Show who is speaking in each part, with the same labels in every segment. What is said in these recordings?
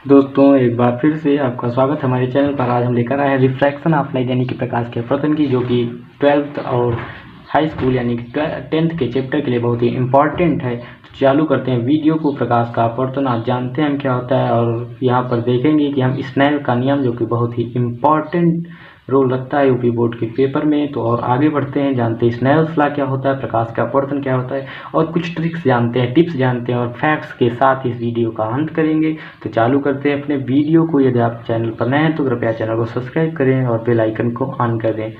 Speaker 1: दोस्तों एक बार फिर से आपका स्वागत है हमारे चैनल पर। आज हम लेकर आए हैं रिफ्रैक्शन ऑफ लाइट यानी कि प्रकाश के अपवर्तन की, जो कि 12th और हाई स्कूल यानी कि 10th के चैप्टर के लिए बहुत ही इम्पॉर्टेंट है। तो चालू करते हैं वीडियो को। प्रकाश का अपवर्तन आप जानते हैं हम क्या होता है, और यहाँ पर देखेंगे कि हम स्नेल का नियम, जो कि बहुत ही इम्पॉर्टेंट रोल रखता है यूपी बोर्ड के पेपर में। तो और आगे बढ़ते हैं, जानते हैं स्नेल्स लॉ क्या होता है, प्रकाश का अपवर्तन क्या होता है, और कुछ ट्रिक्स जानते हैं, टिप्स जानते हैं, और फैक्ट्स के साथ इस वीडियो का अंत करेंगे। तो चालू करते हैं अपने वीडियो को। यदि आप चैनल पर नए हैं तो कृपया चैनल को सब्सक्राइब करें और बेल आइकन को ऑन कर दें।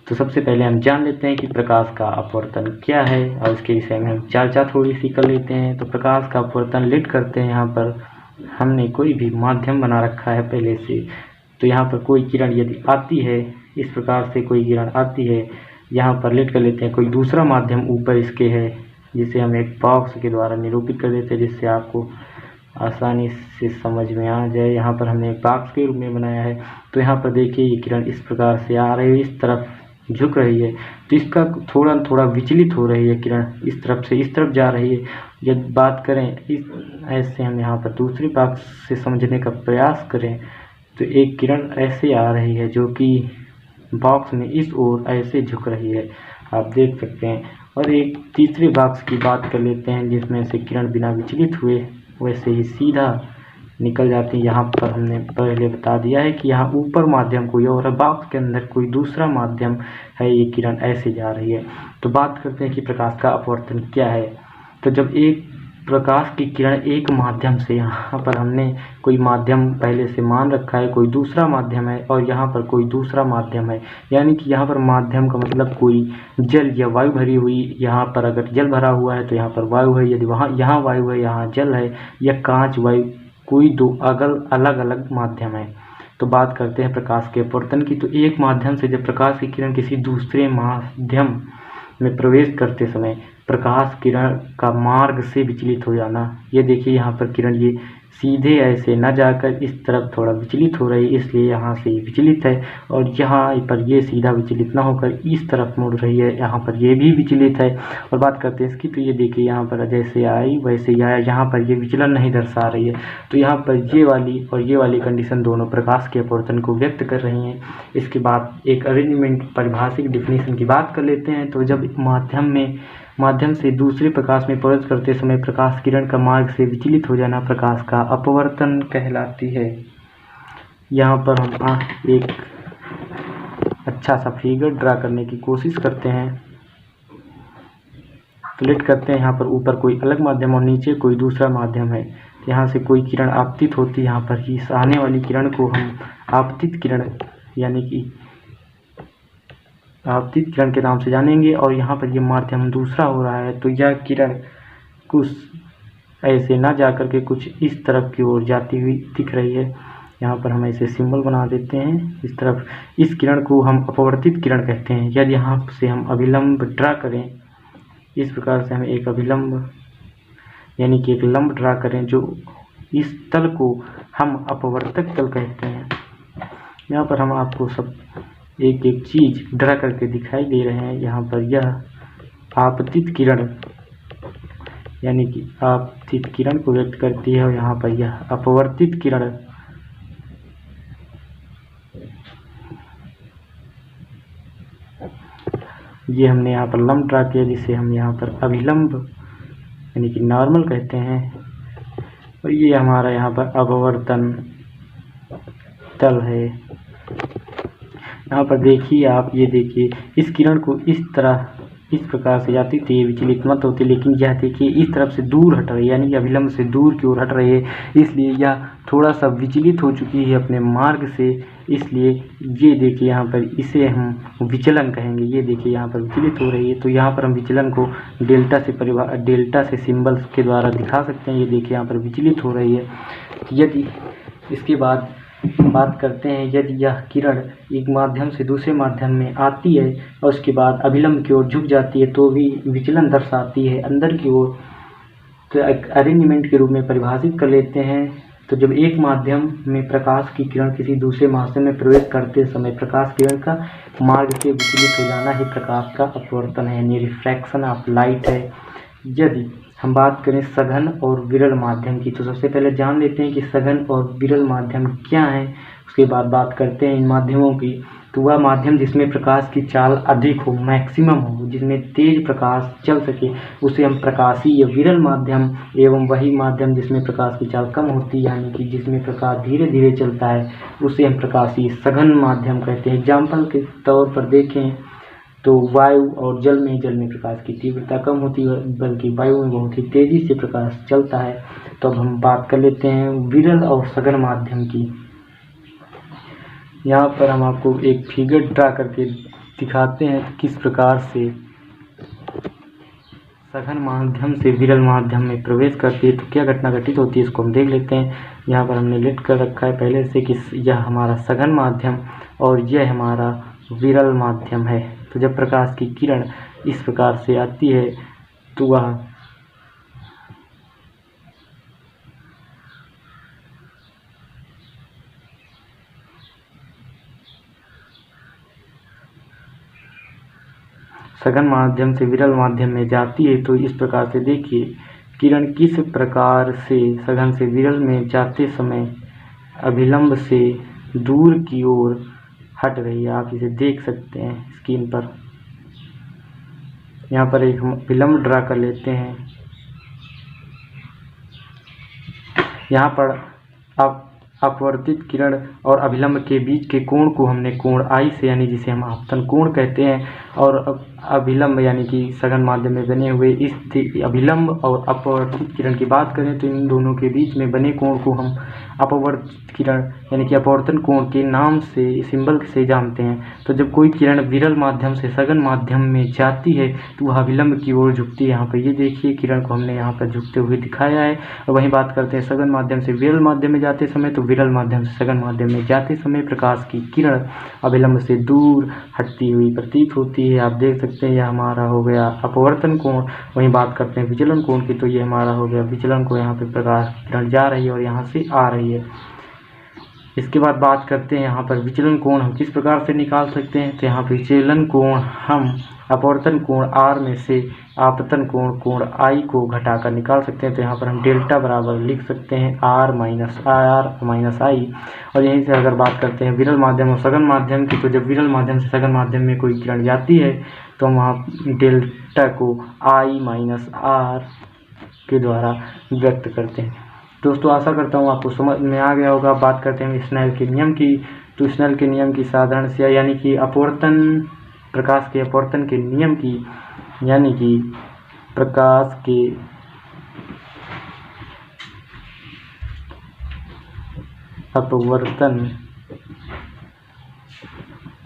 Speaker 1: तो सबसे पहले हम जान लेते हैं कि प्रकाश का अपवर्तन क्या है, और इसके विषय में हम चर्चा थोड़ी सी कर लेते हैं। तो प्रकाश का अपवर्तन लेट करते हैं। यहाँ पर हमने कोई भी माध्यम बना रखा है पहले से। तो यहाँ पर कोई किरण यदि आती है, इस प्रकार से कोई किरण आती है, यहाँ पर लेट कर लेते हैं। कोई दूसरा माध्यम ऊपर इसके है, जिसे हम एक बॉक्स के द्वारा निरूपित कर देते हैं, जिससे आपको आसानी से समझ में आ जाए। यहाँ पर हमने एक बॉक्स के रूप में बनाया है। तो यहाँ पर देखिए ये किरण इस प्रकार से आ रही है, इस तरफ झुक रही है, तो इसका थोड़ा थोड़ा विचलित हो रही है। किरण इस तरफ से इस तरफ जा रही है। यदि बात करें इस ऐसे, हम यहाँ पर दूसरी बॉक्स से समझने का प्रयास करें तो एक किरण ऐसे आ रही है, जो कि बॉक्स में इस ओर ऐसे झुक रही है, आप देख सकते हैं। और एक तीसरे बॉक्स की बात कर लेते हैं, जिसमें से किरण बिना विचलित हुए वैसे ही सीधा निकल जाती है। यहाँ पर हमने पहले बता दिया है कि यहाँ ऊपर माध्यम कोई और है, बॉक्स के अंदर कोई दूसरा माध्यम है, ये किरण ऐसे जा रही है। तो बात करते हैं कि प्रकाश का अपवर्तन क्या है। तो जब एक प्रकाश की किरण एक माध्यम से, यहाँ पर हमने कोई माध्यम पहले से मान रखा है, कोई दूसरा माध्यम है, और यहाँ पर कोई दूसरा माध्यम है, यानी कि यहाँ पर माध्यम का मतलब कोई जल या वायु भरी हुई, यहाँ पर अगर जल भरा हुआ है तो यहाँ पर वायु है, यदि वहाँ यहाँ वायु है यहाँ जल है, या कांच वायु, कोई दो अलग अलग माध्यम है। तो बात करते हैं प्रकाश के अपवर्तन की। तो एक माध्यम से जब प्रकाश की किरण किसी दूसरे माध्यम में प्रवेश करते समय प्रकाश किरण का मार्ग से विचलित हो जाना, ये देखिए यहाँ पर किरण ये सीधे ऐसे न जाकर इस तरफ थोड़ा विचलित हो रही है, इसलिए यहाँ से विचलित है। और यहाँ पर ये सीधा विचलित ना होकर इस तरफ मुड़ रही है, यहाँ पर ये भी विचलित है। और बात करते हैं इसकी, तो ये देखिए यहाँ पर जैसे आई वैसे ही आया, यहाँ पर ये विचलन नहीं दर्शा रही है। तो यहाँ पर ये वाली और ये वाली कंडीशन दोनों प्रकाश के अपवर्तन को व्यक्त कर रही हैं। इसके बाद एक अरेंजमेंट परिभाषिक डिफिनीशन की बात कर लेते हैं। तो जब माध्यम से दूसरे प्रकाश में प्रवेश करते समय प्रकाश किरण का मार्ग से विचलित हो जाना प्रकाश का अपवर्तन कहलाती है। यहाँ पर हम एक अच्छा सा फिगर ड्रा करने की कोशिश करते हैं। क्लिक करते हैं, यहाँ पर ऊपर कोई अलग माध्यम और नीचे कोई दूसरा माध्यम है। यहाँ से कोई किरण आपतित होती है, यहाँ पर ही आने वाली किरण को हम आपतित किरण यानी कि आपतित किरण के नाम से जानेंगे। और यहाँ पर ये माध्यम दूसरा हो रहा है, तो यह किरण कुछ ऐसे ना जाकर के कुछ इस तरफ की ओर जाती हुई दिख रही है। यहाँ पर हम ऐसे सिंबल बना देते हैं इस तरफ। इस किरण को हम अपवर्तित किरण कहते हैं। यदि यहाँ से हम अभिलंब ड्रा करें, इस प्रकार से हम एक अभिलंब यानी कि एक लंब ड्रा करें, जो इस तल को हम अपवर्तक तल कहते हैं। यहाँ पर हम आपको सब एक एक चीज ड्रा करके दिखाई दे रहे हैं। यहाँ पर यह आपतित किरण यानी कि आपतित किरण को व्यक्त करती है, और यहाँ पर यह अपवर्तित किरण ये हमने यहाँ पर लंब ड्रा किया, जिसे हम यहाँ पर अभिलंब यानी कि नॉर्मल कहते हैं। और ये हमारा यहाँ पर अपवर्तन तल है। यहाँ पर देखिए आप, ये देखिए इस किरण को इस तरह इस प्रकार से जाती थी, विचलित मत होती, लेकिन यह देखिए इस तरफ से दूर हट रही है, यानी कि अभिलंब से दूर की ओर हट रही है, इसलिए यह थोड़ा सा विचलित हो चुकी है अपने मार्ग से। इसलिए ये देखिए यहाँ पर इसे हम विचलन कहेंगे। ये देखिए यहाँ पर विचलित हो रही है, तो यहाँ पर हम विचलन को डेल्टा से सिंबल्स के द्वारा दिखा सकते हैं। ये देखिए यहाँ पर विचलित हो रही है। यदि इसके बाद बात करते हैं, यदि यह किरण एक माध्यम से दूसरे माध्यम में आती है और उसके बाद अभिलंब की ओर झुक जाती है, तो भी विचलन दर्शाती है अंदर की ओर। तो एक अरेंजमेंट के रूप में परिभाषित कर लेते हैं। तो जब एक माध्यम में प्रकाश की किरण किसी दूसरे माध्यम में प्रवेश करते समय प्रकाश किरण का मार्ग से विचलित हो जाना ही प्रकाश का अपवर्तन है, यानी रिफ्रैक्शन ऑफ लाइट है। यदि हम बात करें सघन और विरल माध्यम की, तो सबसे पहले जान लेते हैं कि सघन और विरल माध्यम क्या है। उसके बाद बात करते हैं इन माध्यमों की। तो वह माध्यम जिसमें प्रकाश की चाल अधिक हो, मैक्सिमम हो, जिसमें तेज प्रकाश चल सके, उसे हम प्रकाशीय विरल माध्यम, एवं वही माध्यम जिसमें प्रकाश की चाल कम होती है, यानी कि जिसमें प्रकाश धीरे धीरे चलता है, उसे हम प्रकाशीय सघन माध्यम कहते हैं। एग्जाम्पल के तौर पर देखें तो वायु और जल में प्रकाश की तीव्रता कम होती है, बल्कि वायु में बहुत ही तेजी से प्रकाश चलता है। तो अब हम बात कर लेते हैं विरल और सघन माध्यम की। यहाँ पर हम आपको एक फिगर ड्रा करके दिखाते हैं किस प्रकार से सघन माध्यम से विरल माध्यम में प्रवेश करती है, तो क्या घटना घटित होती है, इसको हम देख लेते हैं। यहाँ पर हमने लिख कर रखा है पहले से कि यह हमारा सघन माध्यम और यह हमारा विरल माध्यम है। तो जब प्रकाश की किरण इस प्रकार से आती है तो वह सघन माध्यम से विरल माध्यम में जाती है। तो इस प्रकार से देखिए किरण किस प्रकार से सघन से विरल में जाते समय अभिलंब से दूर की ओर हट रही है। आप इसे देख सकते हैं स्क्रीन पर। यहाँ पर एक हम अभिलंब ड्रा कर लेते हैं। यहाँ पर आप अपवर्तित किरण और अभिलंब के बीच के कोण को हमने कोण आई से, यानी जिसे हम आपतन कोण कहते हैं, और अभिलंब यानी कि सघन माध्यम में बने हुए इस अभिलंब और अपवर्तित किरण की बात करें तो इन दोनों के बीच में बने कोण को हम अपवर्तित किरण यानी कि अपवर्तन कोण के नाम से, सिंबल से जानते हैं। तो जब कोई किरण विरल माध्यम से सघन माध्यम में जाती है तो वह अभिलंब की ओर झुकती है। यहाँ पर ये देखिए किरण को हमने यहाँ पर झुकते हुए दिखाया है। और वहीं बात करते हैं सघन माध्यम से विरल माध्यम में जाते समय, तो विरल माध्यम से सघन माध्यम में जाते समय प्रकाश की किरण अभिलंब से दूर हटती हुई प्रतीत होती है। आप देख सकते हैं यह हमारा हो गया अपवर्तन कोण। वहीं बात करते हैं विचलन कोण की, तो ये हमारा हो गया विचलन कोण। यहाँ पे प्रकाश की किरण जा रही है और यहाँ से आ रही है। इसके बाद बात करते हैं यहाँ पर विचलन कोण हम किस प्रकार से निकाल सकते हैं। तो यहाँ पर विचलन कोण हम अपवर्तन कोण R में से आपतन कोण कोण I को घटाकर निकाल सकते हैं। तो यहाँ पर हम डेल्टा बराबर लिख सकते हैं R माइनस I। और यहीं से अगर बात करते हैं विरल माध्यम और सघन माध्यम की, तो जब विरल माध्यम से सघन माध्यम में कोई किरण जाती है तो हम वहाँ डेल्टा को I माइनस R के द्वारा व्यक्त करते हैं। दोस्तों आशा करता हूँ आपको समझ में आ गया होगा। बात करते हैं स्नेल के नियम की। तो स्नेल के नियम की साधारण से यानी कि अपवर्तन, प्रकाश के अपवर्तन के नियम की, यानी कि प्रकाश के अपवर्तन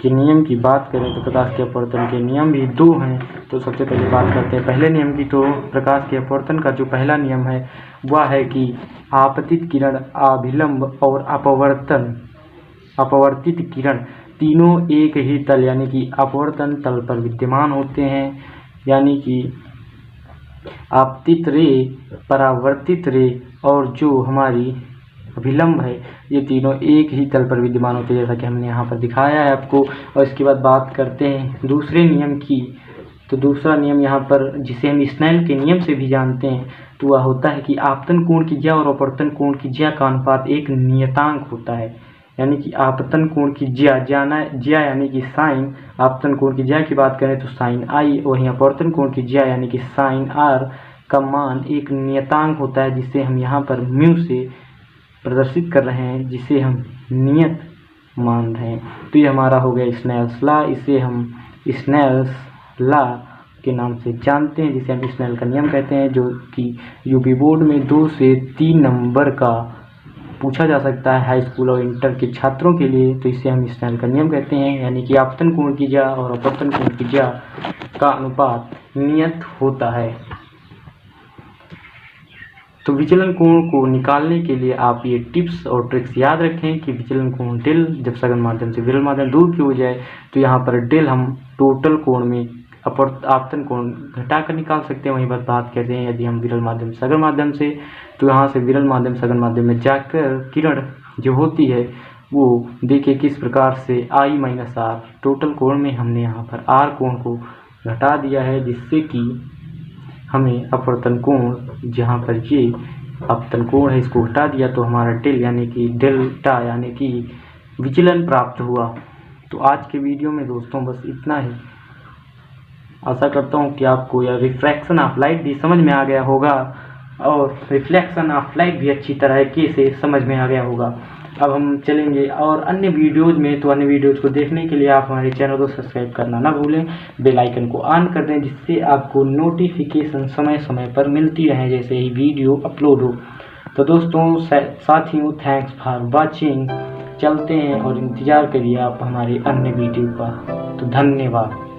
Speaker 1: के नियम की बात करें तो प्रकाश के अपवर्तन के नियम भी दो हैं। तो सबसे पहले बात करते हैं पहले नियम की। तो प्रकाश के अपवर्तन का जो पहला नियम है वह है कि आपतित किरण, अभिलंब और अपवर्तित किरण तीनों एक ही तल यानी कि अपवर्तन तल पर विद्यमान होते हैं। यानी कि आपतित रे, परावर्तित रे और जो हमारी अभिलंब है, ये तीनों एक ही तल पर विद्यमान होते हैं, जैसा कि हमने यहाँ पर दिखाया है आपको। और इसके बाद बात करते हैं दूसरे नियम की। तो दूसरा नियम यहाँ पर जिसे हम स्नेल के नियम से भी जानते हैं, तो वह होता है कि आपतन कोण की ज्या और अपवर्तन कोण की ज्या का अनुपात एक नियतांक होता है। यानी कि आपतन कोण की ज्या यानी कि साइन, आपतन कोण की ज्या की बात करें तो साइन I, वहीं अपवर्तन कोण की ज्या यानी कि साइन R का मान एक नियतांक होता है, जिसे हम यहाँ पर म्यू से प्रदर्शित कर रहे हैं, जिसे हम नियत मान रहे हैं। तो ये हमारा हो गया स्नेल्स लॉ। इसे हम स्नेल्स लॉ के नाम से जानते हैं, जिसे हम स्नेल का नियम कहते हैं, जो कि यूपी बोर्ड में 2 से 3 नंबर का पूछा जा सकता है हाई स्कूल और इंटर के छात्रों के लिए। तो इसे हम स्नेल का नियम कहते हैं, यानी कि आपतन कोण की ज्या और अपवर्तन कोण की ज्या का अनुपात नियत होता है। तो विचलन कोण को निकालने के लिए आप ये टिप्स और ट्रिक्स याद रखें कि विचलन कोण डेल जब सघन माध्यम से विरल माध्यम दूर की हो जाए तो यहाँ पर डेल हम टोटल कोण में आपतन कोण घटाकर निकाल सकते हैं। वहीं पर बात करते हैं यदि हम विरल माध्यम सघन माध्यम से, तो यहाँ से विरल माध्यम सघन माध्यम में जाकर किरण जो होती है वो देखिए किस प्रकार से I माइनस R टोटल कोण में हमने यहाँ पर R कोण को घटा दिया है, जिससे कि हमें अपवर्तन कोण जहाँ पर ये अपवर्तन कोण है इसको हटा दिया तो हमारा डेल यानी कि डेल्टा यानी कि विचलन प्राप्त हुआ। तो आज के वीडियो में दोस्तों बस इतना ही। आशा करता हूँ कि आपको यह रिफ्रैक्शन ऑफ लाइट भी समझ में आ गया होगा और रिफ्लेक्शन ऑफ लाइट भी अच्छी तरीके से समझ में आ गया होगा। अब हम चलेंगे और अन्य वीडियोज़ में। तो अन्य वीडियोज़ को देखने के लिए आप हमारे चैनल को सब्सक्राइब करना ना भूलें, बेल आइकन को ऑन कर दें जिससे आपको नोटिफिकेशन समय समय पर मिलती रहे जैसे ही वीडियो अपलोड हो। तो दोस्तों साथियों, थैंक्स फॉर वाचिंग। चलते हैं और इंतज़ार करिए आप हमारे अन्य वीडियो का। तो धन्यवाद।